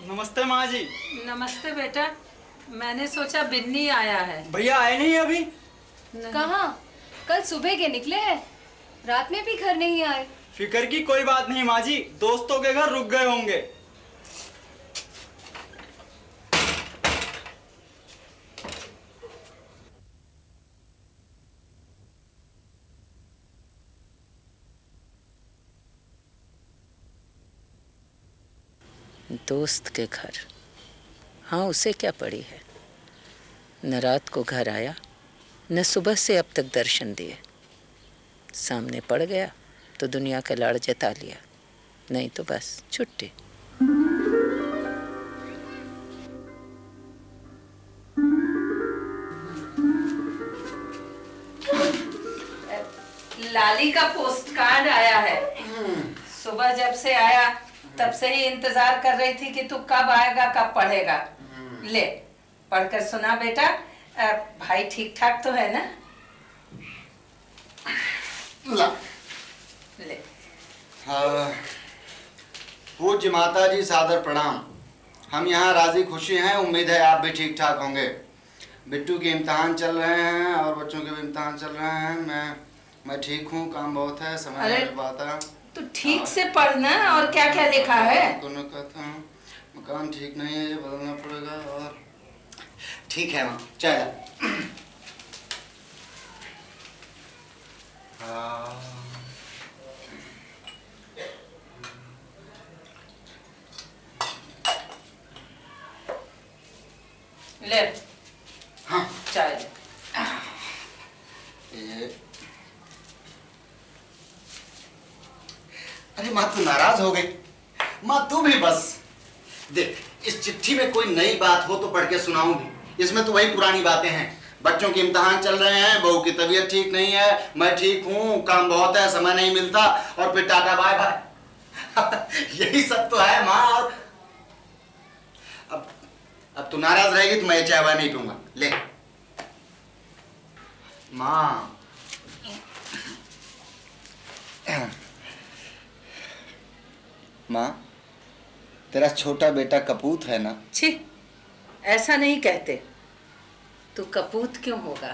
नमस्ते माँ जी। नमस्ते बेटा। मैंने सोचा बिन्नी आया है। भैया आए नहीं अभी? कहाँ? कल सुबह के निकले हैं, रात में भी घर नहीं आए। फिक्र की कोई बात नहीं माँ जी, दोस्तों के घर रुक गए होंगे। दोस्त के घर, हाँ उसे क्या पड़ी है। न रात को घर आया, न सुबह से अब तक दर्शन दिए। सामने पड़ गया तो दुनिया का लाड़ जता लिया, नहीं तो बस छुट्टी। लाली का पोस्ट कार्ड आया है। सुबह जब से आया तब से ही इंतजार कर रही थी कि तू कब आएगा, कब पढ़ेगा। ले पढ़कर सुना बेटा। भाई ठीक ठाक तो है ना? ला। ले। पूज्य माता जी सादर प्रणाम। हम यहाँ राजी खुशी हैं, उम्मीद है आप भी ठीक ठाक होंगे। बिट्टू के इम्तिहान चल रहे हैं और बच्चों के भी इम्तिहान चल रहे हैं। मैं ठीक हूँ, काम बहुत है, समय नहीं मिल पाता। तू ठीक से पढ़ना। और क्या क्या लिखा है? दोनों कहता हूँ मकान ठीक नहीं है, ये बदलना पड़ेगा। और ठीक है माँ, चल। ले हाँ चाय। अरे माँ तू नाराज हो गई? माँ तू भी बस देख, इस चिट्ठी में कोई नई बात हो तो पढ़ के सुनाऊंगी। इसमें तो वही पुरानी बातें हैं। बच्चों के इम्तिहान चल रहे हैं, बहू की तबीयत ठीक नहीं है, मैं ठीक हूँ, काम बहुत है, समय नहीं मिलता, और फिर टाटा बाय बाय। यही सब तो है माँ। और अब तू नाराज रहेगी तो मैं चाय वाय नहीं पीऊंगा। ले माँ। माँ तेरा छोटा बेटा कपूत है ना? छी, ऐसा नहीं कहते। तू कपूत क्यों होगा?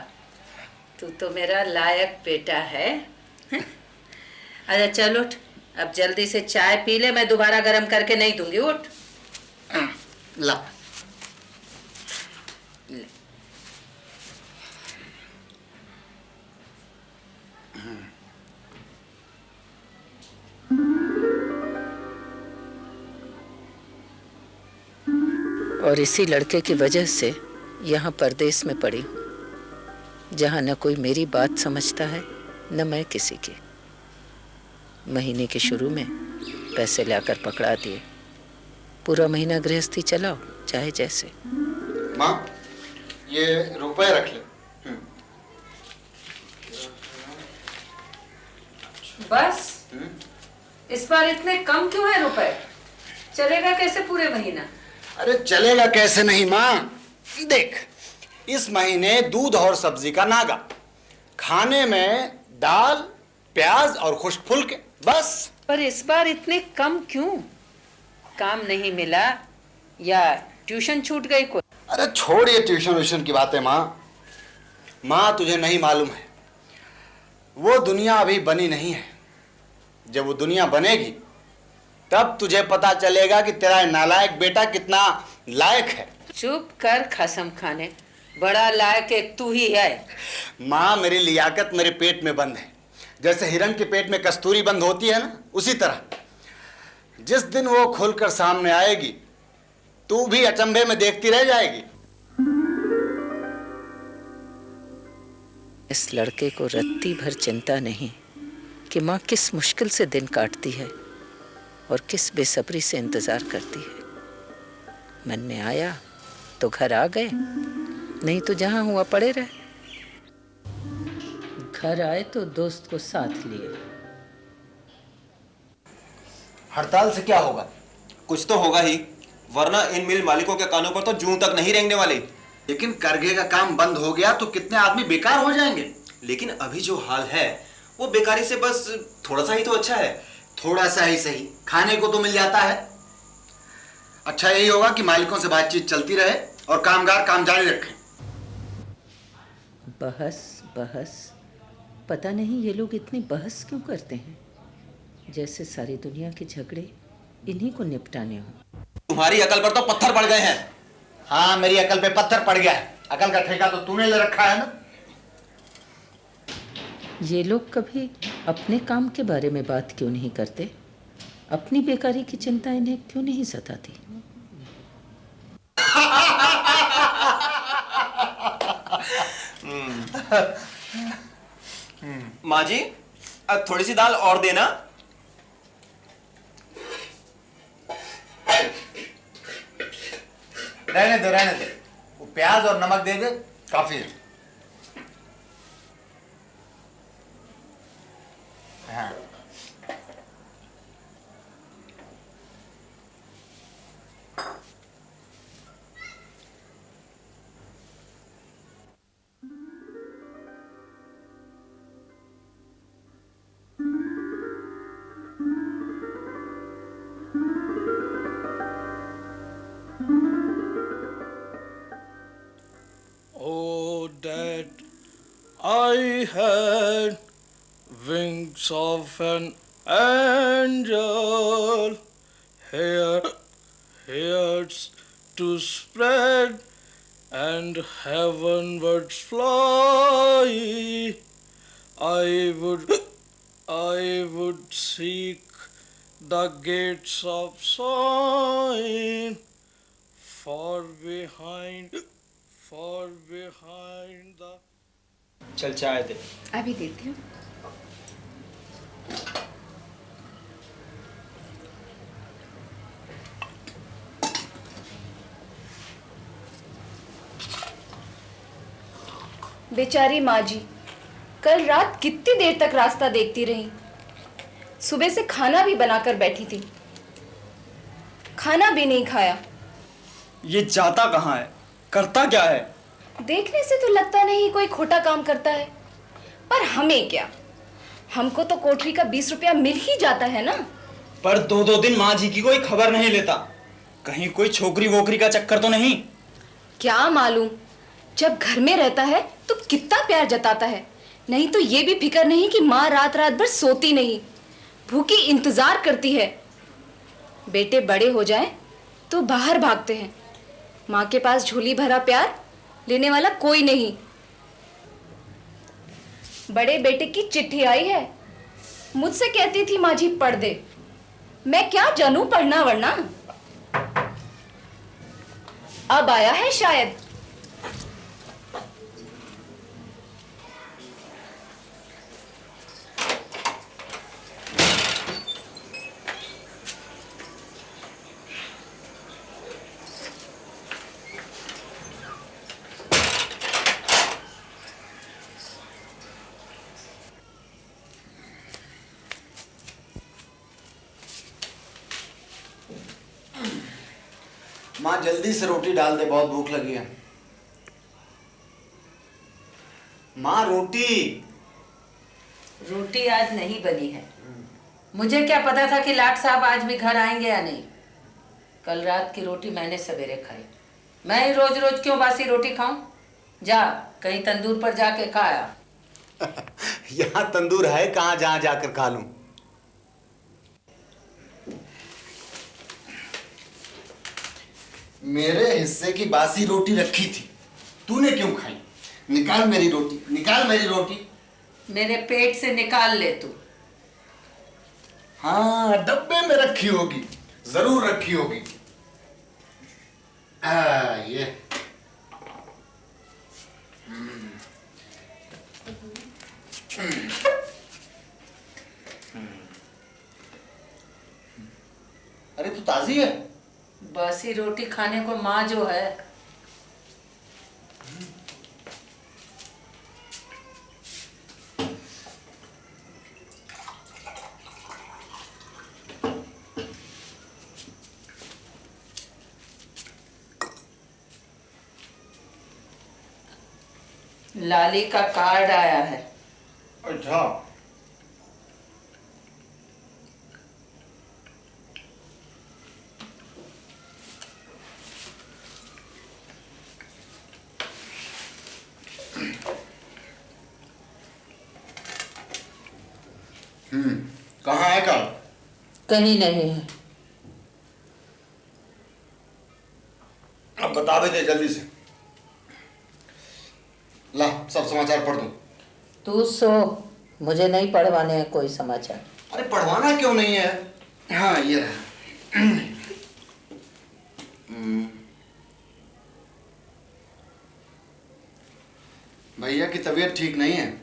तू तो मेरा लायक बेटा है। अच्छा चल उठ, अब जल्दी से चाय पी ले, मैं दोबारा गरम करके नहीं दूंगी। उठ। ला। और इसी लड़के की वजह से यहाँ परदेश में पड़ी हूँ, जहाँ न कोई मेरी बात समझता है न मैं किसी की। महीने के शुरू में पैसे लाकर पकड़ा दिए। पूरा महीना गृहस्थी चलाओ चाहे जैसे। माँ, ये रुपए रख ले। बस इस बार इतने कम क्यों है रुपए? चलेगा कैसे पूरे महीना? अरे चलेगा कैसे नहीं माँ, देख इस महीने दूध और सब्जी का नागा, खाने में दाल प्याज और खुश्क फुल्के, बस। पर इस बार इतने कम क्यों? काम नहीं मिला या ट्यूशन छूट गई कोई? अरे छोड़ ये ट्यूशन व्यूशन की बातें माँ। माँ तुझे नहीं मालूम है, वो दुनिया अभी बनी नहीं है। जब वो दुनिया बनेगी तब तुझे पता चलेगा कि तेरा नालायक बेटा कितना लायक है। चुप कर खसम खाने, बड़ा लायक एक तू ही है। माँ मेरी लियाकत मेरे पेट में बंद है, जैसे हिरण के पेट में कस्तूरी बंद होती है ना, उसी तरह। जिस दिन वो खुलकर सामने आएगी तू भी अचंभे में देखती रह जाएगी। इस लड़के को रत्ती भर चिंता नहीं कि माँ किस मुश्किल से दिन काटती है और किस बेसब्री से इंतजार करती है। मन में आया तो घर आ गए, नहीं तो जहां हुआ पड़े रहे। घर आए तो दोस्त को साथ लिए। हड़ताल से क्या होगा? कुछ तो होगा ही, वरना इन मिल मालिकों के कानों पर तो जून तक नहीं रेंगने वाले। लेकिन करघे का काम बंद हो गया तो कितने आदमी बेकार हो जाएंगे। लेकिन अभी जो हाल है वो बेकारी से बस थोड़ा सा ही तो अच्छा है। थोड़ा सा ही सही, खाने को तो मिल जाता है। अच्छा यही होगा कि मालिकों से बातचीत चलती रहे और कामगार काम जारी रखें। बहस बहस, पता नहीं ये लोग इतनी बहस क्यों करते हैं, जैसे सारी दुनिया के झगड़े इन्हीं को निपटाने हो। तुम्हारी अकल पर तो पत्थर पड़ गए हैं। हाँ मेरी अकल पे पत्थर पड़ गया है, अकल का ठेका तो तूने ले रखा है ना। ये लोग कभी अपने काम के बारे में बात क्यों नहीं करते? अपनी बेकारी की चिंता इन्हें क्यों नहीं सताती? माँ जी, अब थोड़ी सी दाल और देना। रहने दे, वो प्याज और नमक दे दे, काफी है। हाँ। Oh, that I had wings of an angel, hairs to spread and heavenwards fly. I would seek the gates of sign, far behind the. चल चाय दे। अभी देती हूँ। बेचारी माँ जी कल रात कितनी देर तक रास्ता देखती रही। सुबह से खाना भी बनाकर बैठी थी, खाना भी नहीं खाया। ये जाता कहाँ है, करता क्या है? देखने से तो लगता नहीं कोई खोटा काम करता है, पर हमें क्या, हमको तो कोठरी का 20 रुपया मिल ही जाता है ना। पर 2-2 दिन माँ जी की कोई खबर नहीं लेता, कहीं कोई छोकरी वोकरी का चक्कर तो नहीं? क्या मालूम, जब घर में रहता है तो कितना प्यार जताता है, नहीं तो ये भी फिक्र नहीं कि माँ रात रात भर सोती नहीं, भूखी इंतजार करती है। बेटे बड़े हो जाएं तो बाहर भागते हैं, माँ के पास झोली भरा प्यार लेने वाला कोई नहीं। बड़े बेटे की चिट्ठी आई है, मुझसे कहती थी माँ जी पढ़ दे, मैं क्या जानूं पढ़ना वरना। अब आया है शायद। माँ जल्दी से रोटी डाल दे, बहुत भूख लगी है। माँ रोटी। रोटी आज नहीं बनी है। मुझे क्या पता था कि लाट साहब आज भी घर आएंगे या नहीं। कल रात की रोटी मैंने सवेरे खाई। मैं ही रोज रोज क्यों बासी रोटी खाऊं? जा कहीं तंदूर पर जाके खा आ। यहाँ तंदूर है कहाँ जहाँ जाकर खा लूं? मेरे हिस्से की बासी रोटी रखी थी, तूने क्यों खाई? निकाल मेरी रोटी, निकाल मेरी रोटी। मेरे पेट से निकाल ले तू। हाँ डब्बे में रखी होगी, जरूर रखी होगी। ये अरे तू ताजी है। बासी रोटी खाने को माँ जो है। लाली का कार्ड आया है। अच्छा कहाँ है कार्ड? कहीं नहीं है। अब बता भी दे जल्दी से। ला सब समाचार पढ़ दूं। तू सो, मुझे नहीं पढ़वाने हैं कोई समाचार। अरे पढ़वाना क्यों नहीं है? हाँ ये रहा। भैया की तबीयत ठीक नहीं है।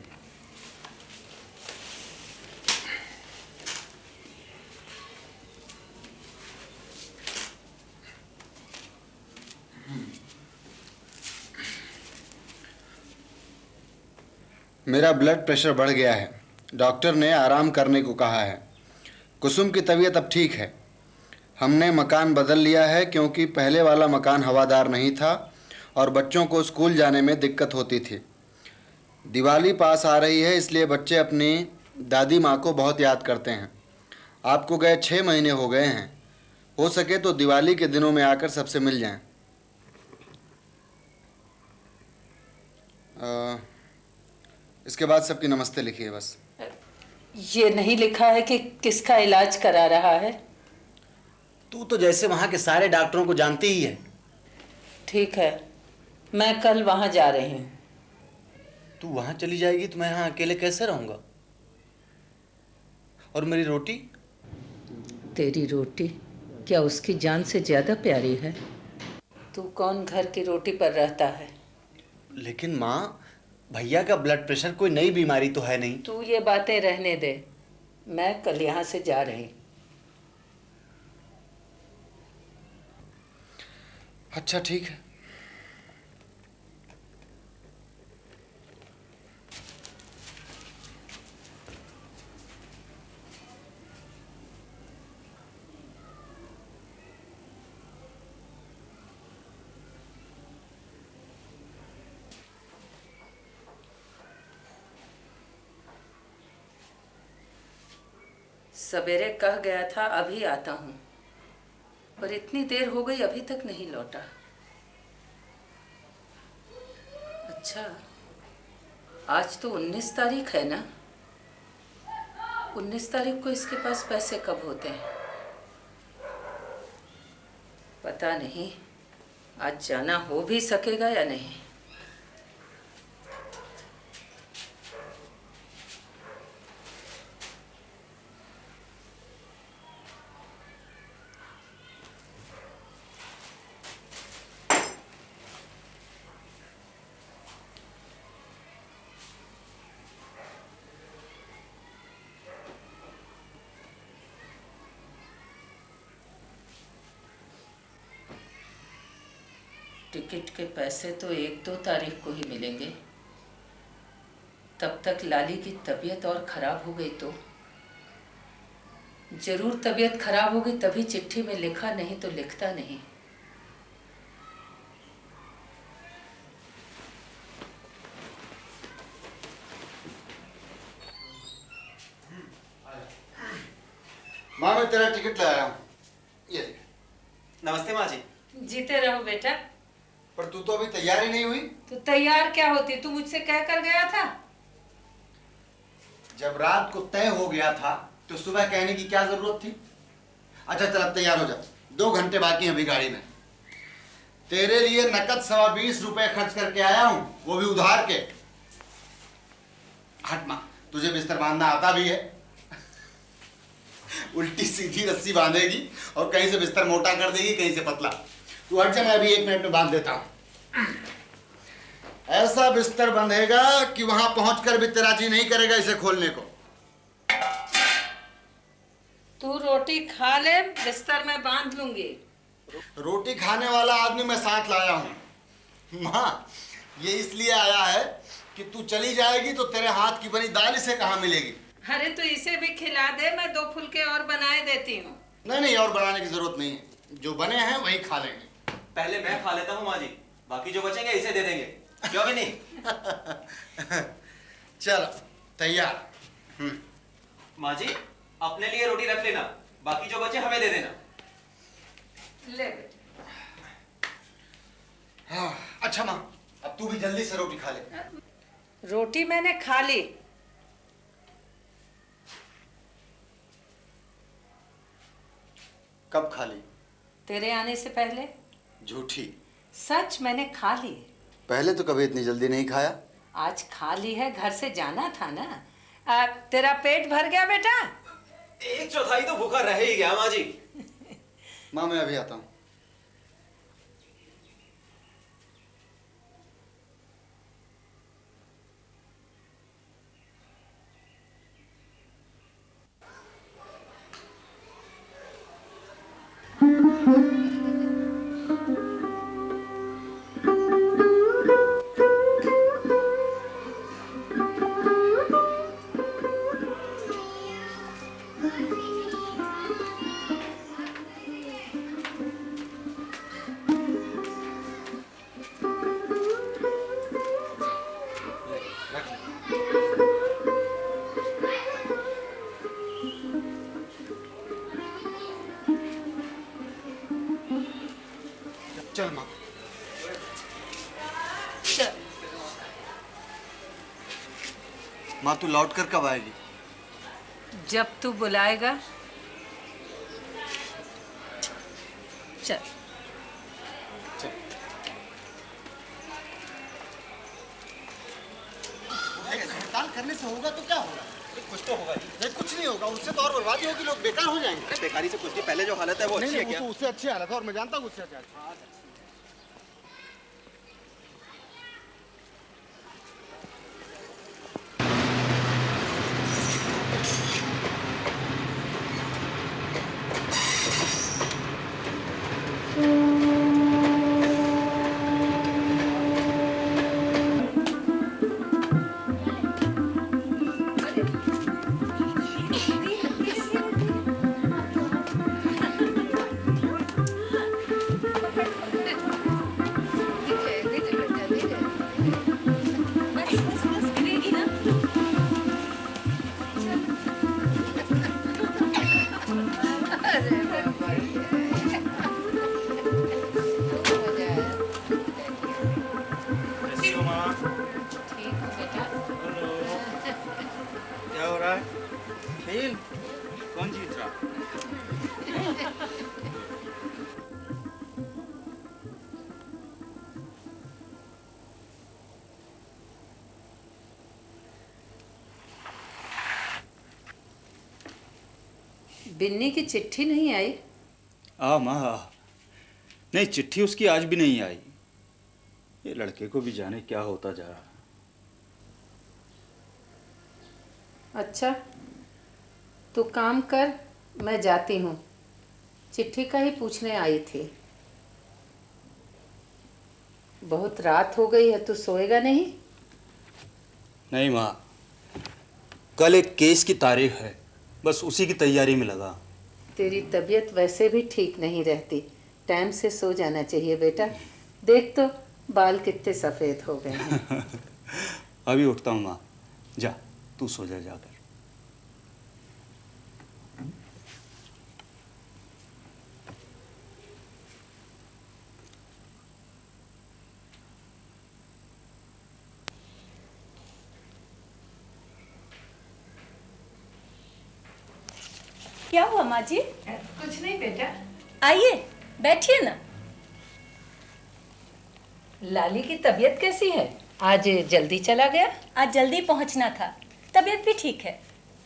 मेरा ब्लड प्रेशर बढ़ गया है, डॉक्टर ने आराम करने को कहा है। कुसुम की तबीयत अब ठीक है। हमने मकान बदल लिया है क्योंकि पहले वाला मकान हवादार नहीं था और बच्चों को स्कूल जाने में दिक्कत होती थी। दिवाली पास आ रही है इसलिए बच्चे अपनी दादी माँ को बहुत याद करते हैं। आपको गए 6 महीने हो गए हैं, हो सके तो दिवाली के दिनों में आकर सबसे मिल जाएं। इसके बाद सबकी नमस्ते लिखिए बस। ये नहीं लिखा है कि किसका इलाज करा रहा है। तू तो जैसे वहाँ के सारे डॉक्टरों को जानती ही है। ठीक है, मैं कल वहाँ जा रही हूँ। तू वहाँ चली जाएगी तो मैं यहाँ अकेले कैसे रहूँगा? और मेरी रोटी? तेरी रोटी क्या उसकी जान से ज़्यादा प्यारी है? तू कौन घर की रोटी पर रहता है? लेकिन माँ, भैया का ब्लड प्रेशर कोई नई बीमारी तो है नहीं। तू ये बातें रहने दे, मैं कल यहाँ से जा रही। अच्छा ठीक है। सवेरे कह गया था अभी आता हूँ, पर इतनी देर हो गई अभी तक नहीं लौटा। अच्छा, आज तो 19 तारीख है ना? 19 तारीख को इसके पास पैसे कब होते हैं? पता नहीं आज जाना हो भी सकेगा या नहीं। टिकट के पैसे तो 1-2 तारीख को ही मिलेंगे। तब तक लाली की तबीयत और खराब हो गई तो? जरूर तबीयत खराब होगी तभी चिट्ठी में लिखा, नहीं तो लिखता नहीं। माँ मैं तेरा टिकट लाया हूँ, ये देख। नमस्ते माँ जी। जीते रहो बेटा। पर तू तो अभी तैयार ही नहीं हुई। तो तैयार क्या होती, तू मुझसे कह कर गया था। जब रात को तय हो गया था तो सुबह कहने की क्या जरूरत थी। अच्छा चल अब तैयार हो जा, 2 घंटे बाकी हैं अभी गाड़ी में। तेरे लिए नकद 20 रुपए खर्च करके आया हूँ, वो भी उधार के। हट माँ, तुझे बिस्तर बांधना आता भी है। उल्टी सीधी रस्सी बांधेगी और कहीं से बिस्तर मोटा कर देगी, कहीं से पतला। तू हट जा, मैं अभी 1 मिनट में बांध देता हूं। ऐसा बिस्तर बंधेगा कि वहां पहुंचकर भी तेरा जी नहीं करेगा इसे खोलने को। तू रोटी खा ले, बिस्तर में बांध लूंगी। रोटी खाने वाला आदमी मैं साथ लाया हूं। माँ ये इसलिए आया है कि तू चली जाएगी तो तेरे हाथ की बनी दाल इसे कहाँ मिलेगी। अरे तो इसे भी खिला दे, मैं 2 फुलके और बनाए देती हूँ। नहीं नहीं, और बनाने की जरूरत नहीं है, जो बने हैं वही खा लेंगे। पहले मैं खा लेता हूँ माँ जी, बाकी जो बचेंगे इसे दे देंगे, क्यों भी नहीं। चल तैयार। माँ जी अपने लिए रोटी रख लेना, बाकी जो बचे हमें दे देना। ले बेटा। हाँ अच्छा माँ, अब तू भी जल्दी से रोटी खा ले। रोटी मैंने खा ली। कब खा ली? तेरे आने से पहले। झूठी। सच, मैंने खा ली। पहले तो कभी इतनी जल्दी नहीं खाया। आज खा ली है, घर से जाना था ना। तेरा पेट भर गया बेटा? 1/4 तो भूखा रह ही गया माँ जी। माँ मैं अभी आता हूँ। चल माँ। चल। माँ तू लौट कर कब आएगी? जब तू बुलाएगा। चल। हड़ताल करने से होगा तो क्या होगा? कुछ तो होगा ही। नहीं कुछ नहीं होगा, उससे तो और बर्बादी होगी, लोग बेकार हो जाएंगे। बेकारी से कुछ नहीं, पहले जो हालत है वो अच्छी है क्या? उससे अच्छी हालत है और मैं जानता हूँ उससे अच्छी हालत है। क्या हो रहा है? खेल कौन जीत रहा? बिन्नी की चिट्ठी नहीं आई? माँ नहीं, चिट्ठी उसकी आज भी नहीं आई। ये लड़के को भी जाने क्या होता जा रहा। अच्छा तू काम कर, मैं जाती हूँ। चिट्ठी का ही पूछने आई थी। बहुत रात हो गई है, तू सोएगा नहीं? नहीं माँ, कल एक केस की तारीख है, बस उसी की तैयारी में लगा। तेरी तबीयत वैसे भी ठीक नहीं रहती, टाइम से सो जाना चाहिए बेटा। देख तो बाल कितने सफ़ेद हो गए हैं। अभी उठता हूँ माँ, जा तू सो जा जाकर। क्या हुआ माँ जी? कुछ नहीं बेटा। आइए बैठिए ना। लाली की तबीयत कैसी है? आज जल्दी चला गया? आज जल्दी पहुंचना था, तबीयत भी ठीक है।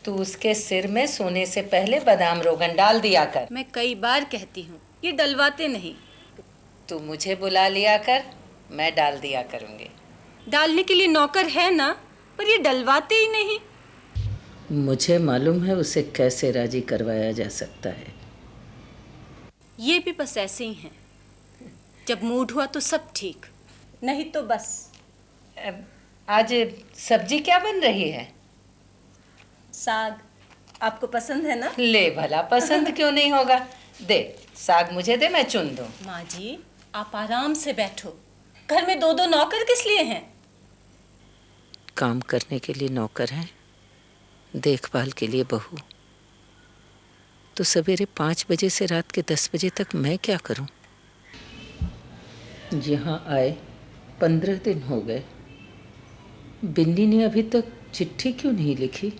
तू उसके सिर में सोने से पहले बादाम रोगन डाल दिया कर। मैं कई बार कहती हूँ, ये डलवाते नहीं। तू मुझे बुला लिया कर, मैं डाल दिया करूँगी। डालने के लिए नौकर है ना, पर ये डलवाते ही नहीं। मुझे मालूम है उसे कैसे राजी करवाया जा सकता है। ये भी बस ऐसे ही हैं। जब मूड हुआ तो सब ठीक, नहीं तो बस। आज सब्जी क्या बन रही है? साग आपको पसंद है ना? ले भला, पसंद क्यों नहीं होगा। दे साग मुझे दे, मैं चुन दूँ। माँ जी आप आराम से बैठो, घर में 2-2 नौकर किस लिए हैं? काम करने के लिए नौकर हैं, देखभाल के लिए बहू। तो सवेरे 5 बजे से रात के 10 बजे तक मैं क्या करूं? यहाँ आए 15 दिन हो गए, बिन्नी ने अभी तक चिट्ठी क्यों नहीं लिखी?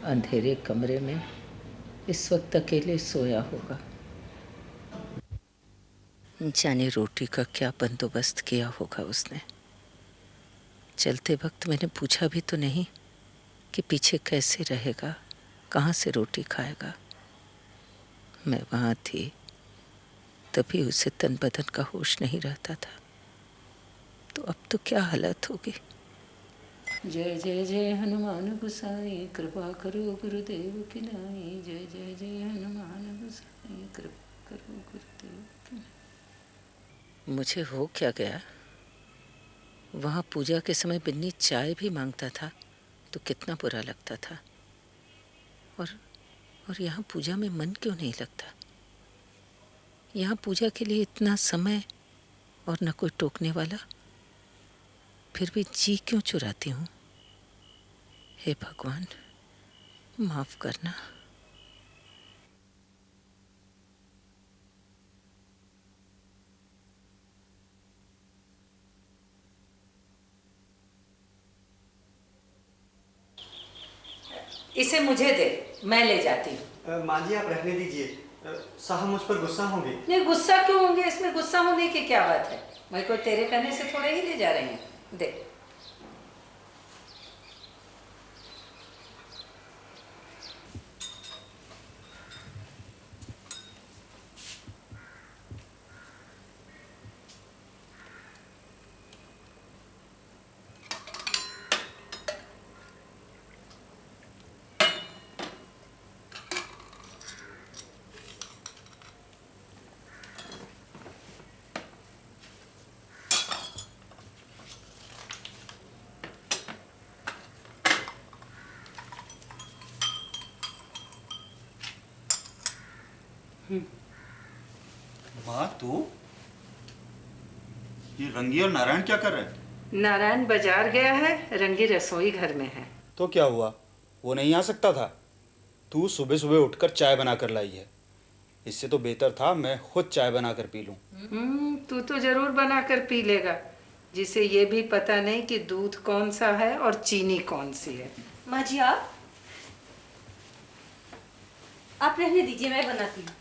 अंधेरे कमरे में इस वक्त अकेले सोया होगा। जाने रोटी का क्या बंदोबस्त किया होगा उसने। चलते वक्त मैंने पूछा भी तो नहीं कि पीछे कैसे रहेगा, कहाँ से रोटी खाएगा। मैं वहाँ थी तभी उसे तन बदन का होश नहीं रहता था, तो अब तो क्या हालत होगी। जय जय जय हनुमान गोसाई, कृपा करो गुरुदेव की नाई। जय जय जय हनुमान गोसाई, कृपा करो गुरुदेव की नाई। मुझे हो क्या गया? वहाँ पूजा के समय बिन्नी चाय भी मांगता था तो कितना बुरा लगता था, और यहाँ पूजा में मन क्यों नहीं लगता? यहाँ पूजा के लिए इतना समय और न कोई टोकने वाला, फिर भी जी क्यों चुराती हूँ? हे भगवान माफ करना। इसे मुझे दे, मैं ले जाती हूँ। माँ जी आप रहने दीजिए, साहब मुझ पर गुस्सा होंगे। नहीं गुस्सा क्यों होंगे, इसमें गुस्सा होने की क्या बात है? मैं कोई तेरे कहने से थोड़े ही ले जा रही हूँ। दे। माँ तू, ये रंगी और नारायण क्या कर रहे हैं? नारायण बाजार गया है, रंगी रसोई घर में है। तो क्या हुआ, वो नहीं आ सकता था? तू सुबह सुबह उठकर चाय बनाकर लाई है, इससे तो बेहतर था मैं खुद चाय बनाकर पी लूं। तू तो जरूर बनाकर पी लेगा, जिसे ये भी पता नहीं कि दूध कौन सा है और चीनी कौन सी है। माँ जी आप रहने दीजिए, मैं बनाती हूँ।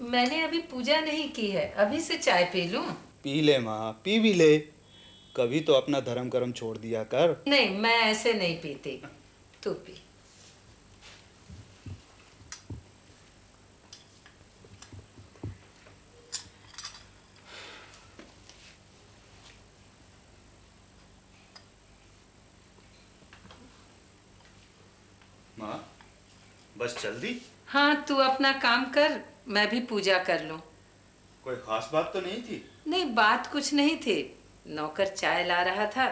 मैंने अभी पूजा नहीं की है, अभी से चाय पी लूं? पी ले माँ, पी भी ले, कभी तो अपना धर्म कर्म छोड़ दिया कर। नहीं, मैं ऐसे नहीं पीती, तू पी। माँ, बस जल्दी? हाँ, तू अपना काम कर, मैं भी पूजा कर लूं। कोई खास बात तो नहीं थी? नहीं, बात कुछ नहीं थी। नौकर चाय ला रहा था,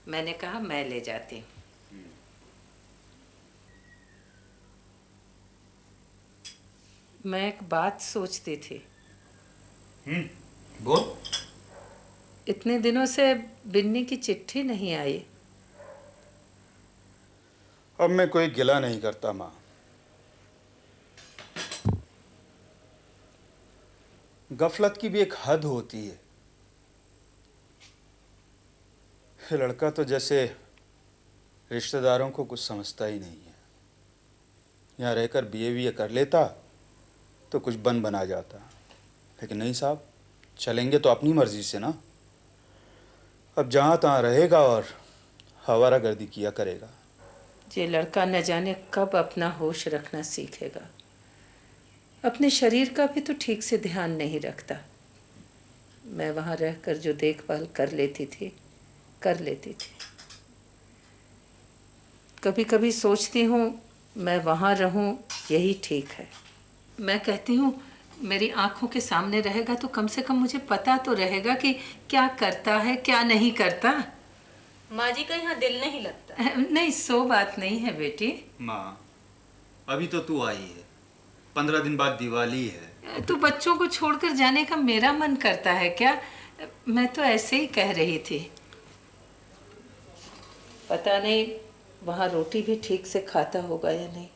मैंने कहा मैं ले जाती हूँ। मैं एक बात सोचती थी। बोल। इतने दिनों से बिन्नी की चिट्ठी नहीं आई। अब मैं कोई गिला नहीं करता माँ। गफलत की भी एक हद होती है। ये लड़का तो जैसे रिश्तेदारों को कुछ समझता ही नहीं है। यहाँ रहकर बीए कर लेता तो कुछ बना जाता, लेकिन नहीं साहब, चलेंगे तो अपनी मर्जी से ना। अब जहाँ तहाँ रहेगा और आवारागर्दी किया करेगा। ये लड़का न जाने कब अपना होश रखना सीखेगा। अपने शरीर का भी तो ठीक से ध्यान नहीं रखता। मैं वहाँ रहकर जो देखभाल कर लेती थी। कभी कभी सोचती हूँ मैं वहाँ रहूँ, यही ठीक है। मैं कहती हूँ मेरी आंखों के सामने रहेगा तो कम से कम मुझे पता तो रहेगा कि क्या करता है क्या नहीं करता। माँ जी का यहाँ दिल नहीं लगता। नहीं, सो बात नहीं है बेटी। माँ, अभी तो तू आई है, 15 दिन बाद दिवाली है। तो बच्चों को छोड़कर जाने का मेरा मन करता है क्या? मैं तो ऐसे ही कह रही थी। पता नहीं वहाँ रोटी भी ठीक से खाता होगा या नहीं।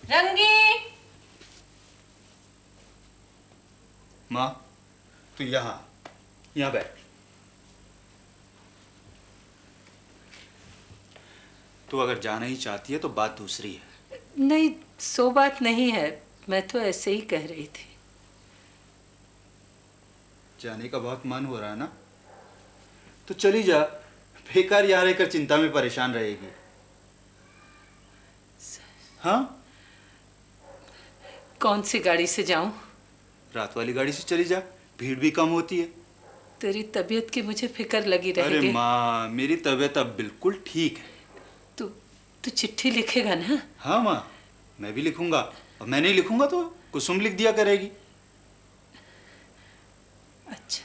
रंगी, माँ, तू यहाँ बैठ। तू अगर जाना ही चाहती है तो बात दूसरी है। नहीं, सो बात नहीं है, मैं तो ऐसे ही कह रही थी। जाने का बहुत मन हो रहा है ना, तो चली जा। बेकार यहाँ रहकर चिंता में परेशान रहेगी। हाँ, कौन सी गाड़ी से जाऊं? रात वाली गाड़ी से चली जा, भीड़ भी कम होती है। तेरी तबीयत की मुझे फिक्र लगी रहेगी। अरे माँ, मेरी तबीयत अब बिल्कुल ठीक है। तू चिट्ठी लिखेगा ना? हाँ माँ, मैं भी लिखूंगा। और मैं नहीं लिखूंगा तो कुसुम लिख दिया करेगी। अच्छा।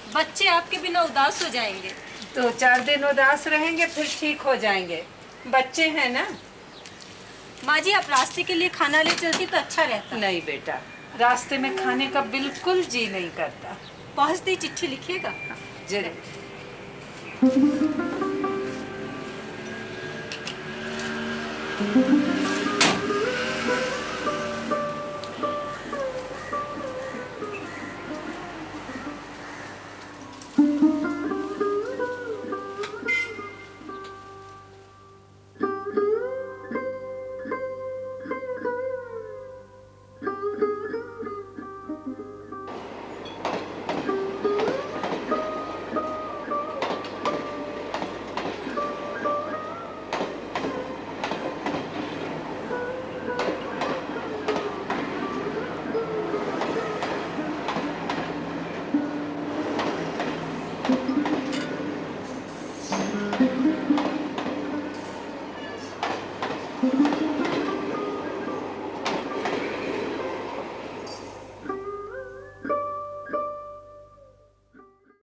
बच्चे आपके बिना उदास हो जाएंगे। 2-4 दिन उदास रहेंगे, फिर ठीक हो जाएंगे। बच्चे हैं ना। माँ जी, आप रास्ते के लिए खाना ले चलती तो अच्छा रहता। नहीं बेटा, रास्ते में खाने का बिल्कुल जी नहीं करता। पहुँचते ही चिट्ठी लिखिएगा। जरूर।